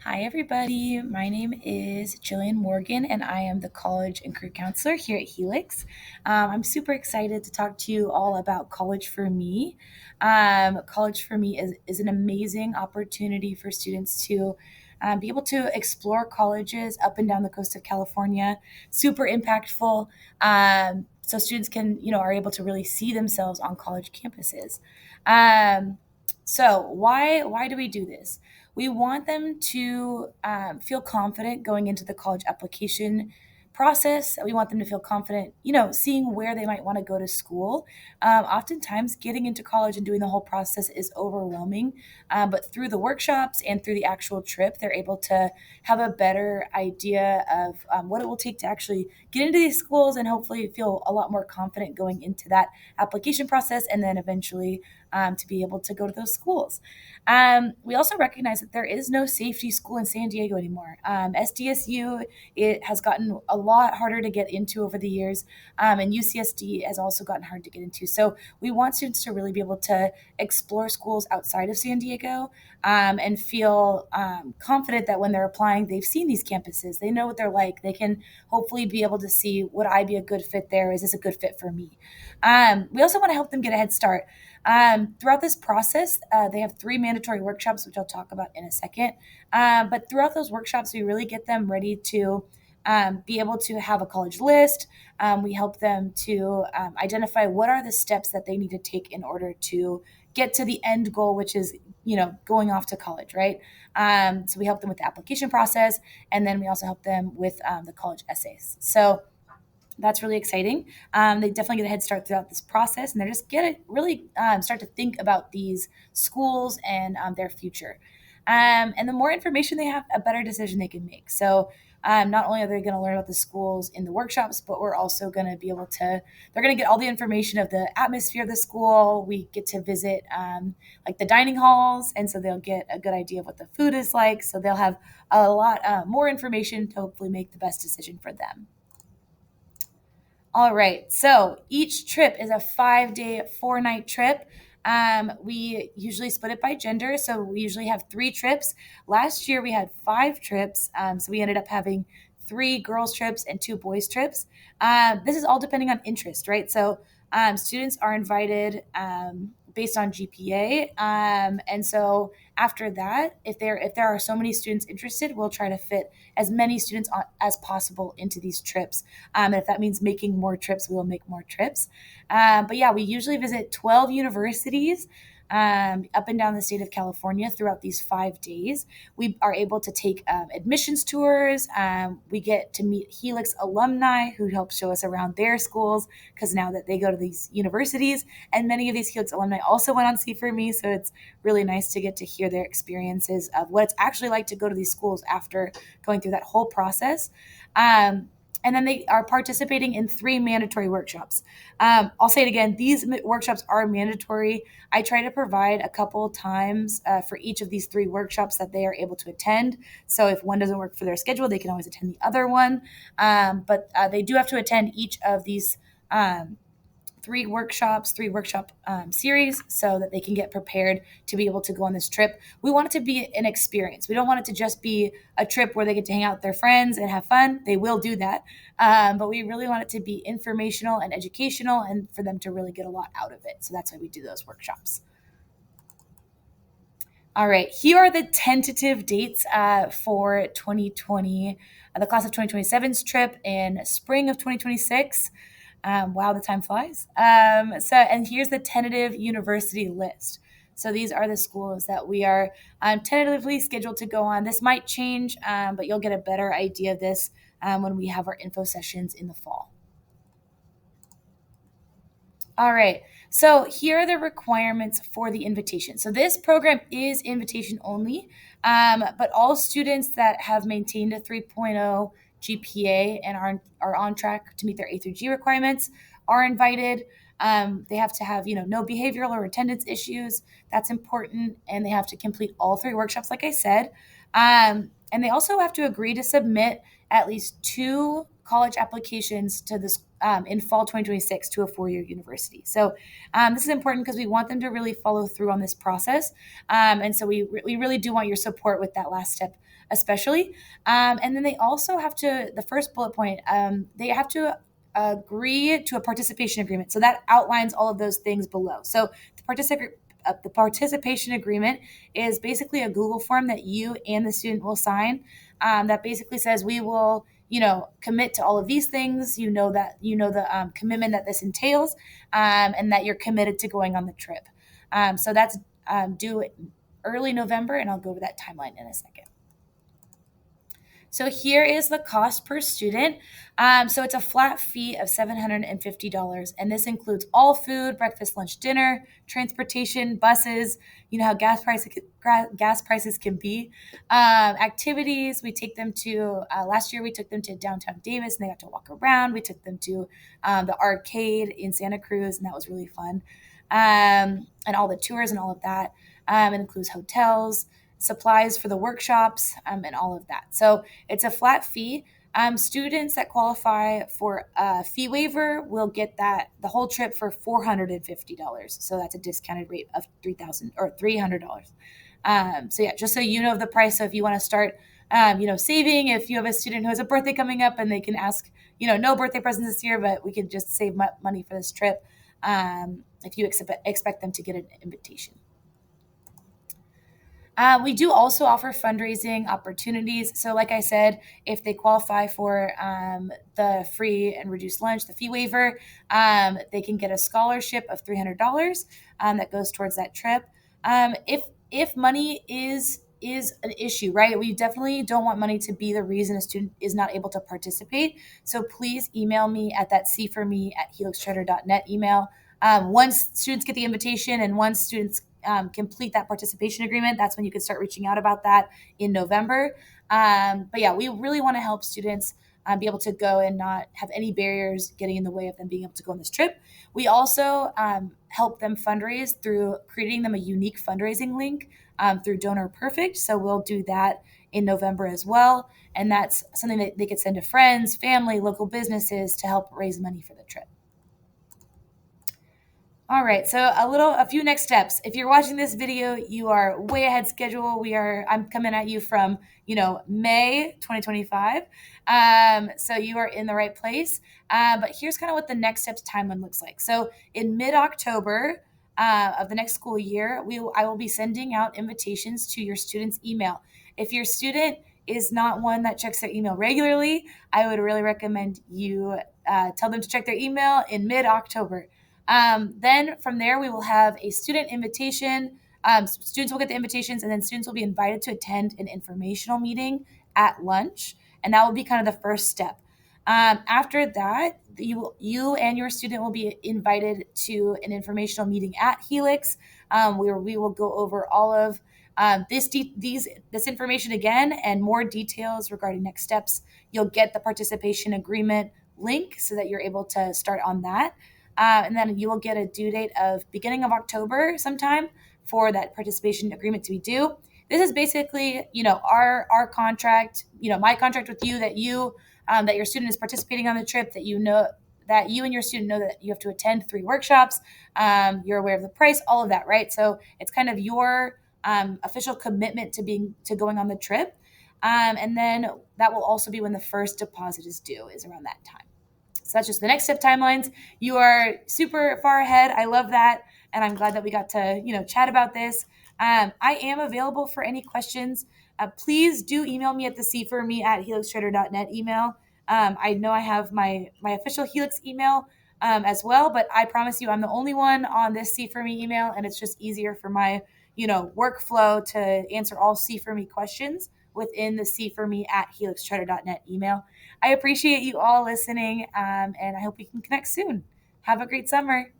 Hi, everybody. My name is Jillian Morgan, and I am the college and career counselor here at Helix. I'm super excited to talk to you all about College for Me. College for Me is an amazing opportunity for students to be able to explore colleges up and down the coast of California. Super impactful. So students can, are able to really see themselves on college campuses. Um, so why do we do this? We want them to feel confident going into the college application process. We want them to feel confident, seeing where they might want to go to school. Oftentimes, getting into college and doing the whole process is overwhelming, but through the workshops and through the actual trip, they're able to have a better idea of what it will take to actually get into these schools and hopefully feel a lot more confident going into that application process and then eventually to be able to go to those schools. We also recognize that there is no safety school in San Diego anymore. SDSU, it has gotten a lot harder to get into over the years, and UCSD has also gotten hard to get into. So we want students to really be able to explore schools outside of San Diego and feel confident that when they're applying, they've seen these campuses, they know what they're like. They can hopefully be able to see, would I be a good fit there? Is this a good fit for me? We also want to help them get a head start. Throughout this process, they have three mandatory workshops, which I'll talk about in a second. But throughout those workshops, we really get them ready to be able to have a college list. We help them to identify what are the steps that they need to take in order to get to the end goal, which is going off to college, right? So we help them with the application process, and then we also help them with the college essays. So that's really exciting. They definitely get a head start throughout this process, and they're just get to really start to think about these schools and their future. And the more information they have, a better decision they can make. So not only are they going to learn about the schools in the workshops, but we're also going to be able to, they're going to get all the information of the atmosphere of the school. We get to visit like the dining halls, and so they'll get a good idea of what the food is like. So they'll have a lot more information to hopefully make the best decision for them. All right. So each trip is a 5 day, 4 night trip. We usually split it by gender. So we usually have three trips. Last year we had five trips. So we ended up having three girls' trips and two boys' trips. This is all depending on interest, right? So students are invited based on GPA. And so after that, if there are so many students interested, we'll try to fit as many students as possible into these trips. And if that means making more trips, we will make more trips. But yeah, we usually visit 12 universities up and down the state of California throughout these 5 days. We are able to take admissions tours. We get to meet Helix alumni who help show us around their schools because now that they go to these universities, and many of these Helix alumni also went on C4Me, so it's really nice to get to hear their experiences of what it's actually like to go to these schools after going through that whole process. And then they are participating in three mandatory workshops. I'll say it again, these workshops are mandatory. I try to provide a couple times for each of these three workshops that they are able to attend. So if one doesn't work for their schedule, they can always attend the other one. But they do have to attend each of these three workshop series so that they can get prepared to be able to go on this trip. We want it to be an experience. We don't want it to just be a trip where they get to hang out with their friends and have fun. They will do that. But we really want it to be informational and educational and for them to really get a lot out of it. So that's why we do those workshops. All right, here are the tentative dates for 2020, the class of 2027's trip in spring of 2026. Wow, the time flies. And here's the tentative university list. So these are the schools that we are tentatively scheduled to go on. This might change, but you'll get a better idea of this when we have our info sessions in the fall. All right. So here are the requirements for the invitation. So this program is invitation only, but all students that have maintained a 3.0 GPA and are on track to meet their A through G requirements are invited. They have to have no behavioral or attendance issues. That's important, and they have to complete all three workshops, like I said. And they also have to agree to submit at least two college applications to this in fall 2026 to a 4-year university. So this is important because we want them to really follow through on this process. And so we really do want your support with that last step, especially. And then they also have to, the first bullet point, they have to agree to a participation agreement. So that outlines all of those things below. So the participation agreement is basically a Google form that you and the student will sign, that basically says we will, commit to all of these things. The commitment that this entails, and that you're committed to going on the trip. So that's due early November, and I'll go over that timeline in a second. So here is the cost per student. So it's a flat fee of $750, and this includes all food, breakfast, lunch, dinner, transportation, buses. You know how gas prices can be. Activities. We take them to. Last year we took them to downtown Davis, and they got to walk around. We took them to the arcade in Santa Cruz, and that was really fun. And all the tours and all of that. It includes hotels, supplies for the workshops, and all of that. So it's a flat fee. Students that qualify for a fee waiver will get the whole trip for $450. So that's a discounted rate of $300. So yeah, just so you know the price. So if you want to start, saving, if you have a student who has a birthday coming up and they can ask, no birthday presents this year, but we can just save money for this trip. If you expect them to get an invitation. We do also offer fundraising opportunities. So, like I said, if they qualify for the free and reduced lunch, the fee waiver, they can get a scholarship of $300 that goes towards that trip. If money is an issue, right? We definitely don't want money to be the reason a student is not able to participate. So please email me at that C4Me@helixcharter.net email. Once students get the invitation and once students complete that participation agreement, that's when you can start reaching out about that in November. But yeah, we really want to help students be able to go and not have any barriers getting in the way of them being able to go on this trip. We also help them fundraise through creating them a unique fundraising link through Donor Perfect. So we'll do that in November as well. And that's something that they could send to friends, family, local businesses to help raise money for the trip. All right, so a few next steps. If you're watching this video, you are way ahead schedule. I'm coming at you from, May 2025. So you are in the right place. But here's kind of what the next steps timeline looks like. So in mid-October of the next school year, I will be sending out invitations to your student's email. If your student is not one that checks their email regularly, I would really recommend you tell them to check their email in mid-October. Then from there, we will have a student invitation. Students will get the invitations, and then students will be invited to attend an informational meeting at lunch, and that will be kind of the first step. After that, you and your student will be invited to an informational meeting at Helix, where we will go over all of this information again and more details regarding next steps. You'll get the participation agreement link so that you're able to start on that. And then you will get a due date of beginning of October sometime for that participation agreement to be due. This is basically, our contract, my contract with you that that your student is participating on the trip, that that you and your student know that you have to attend 3 workshops. You're aware of the price, all of that, right? So it's kind of your official commitment to going on the trip. And then that will also be when the first deposit is due, is around that time. So that's just the next step timelines. You are super far ahead. I love that. And I'm glad that we got to, chat about this. I am available for any questions. Please do email me at the C4Me@helixcharter.net email. I know I have my official Helix email as well, but I promise you I'm the only one on this C4Me email, and it's just easier for my, workflow to answer all C4Me questions within the C4Me@helixcharter.net email. I appreciate you all listening, and I hope we can connect soon. Have a great summer.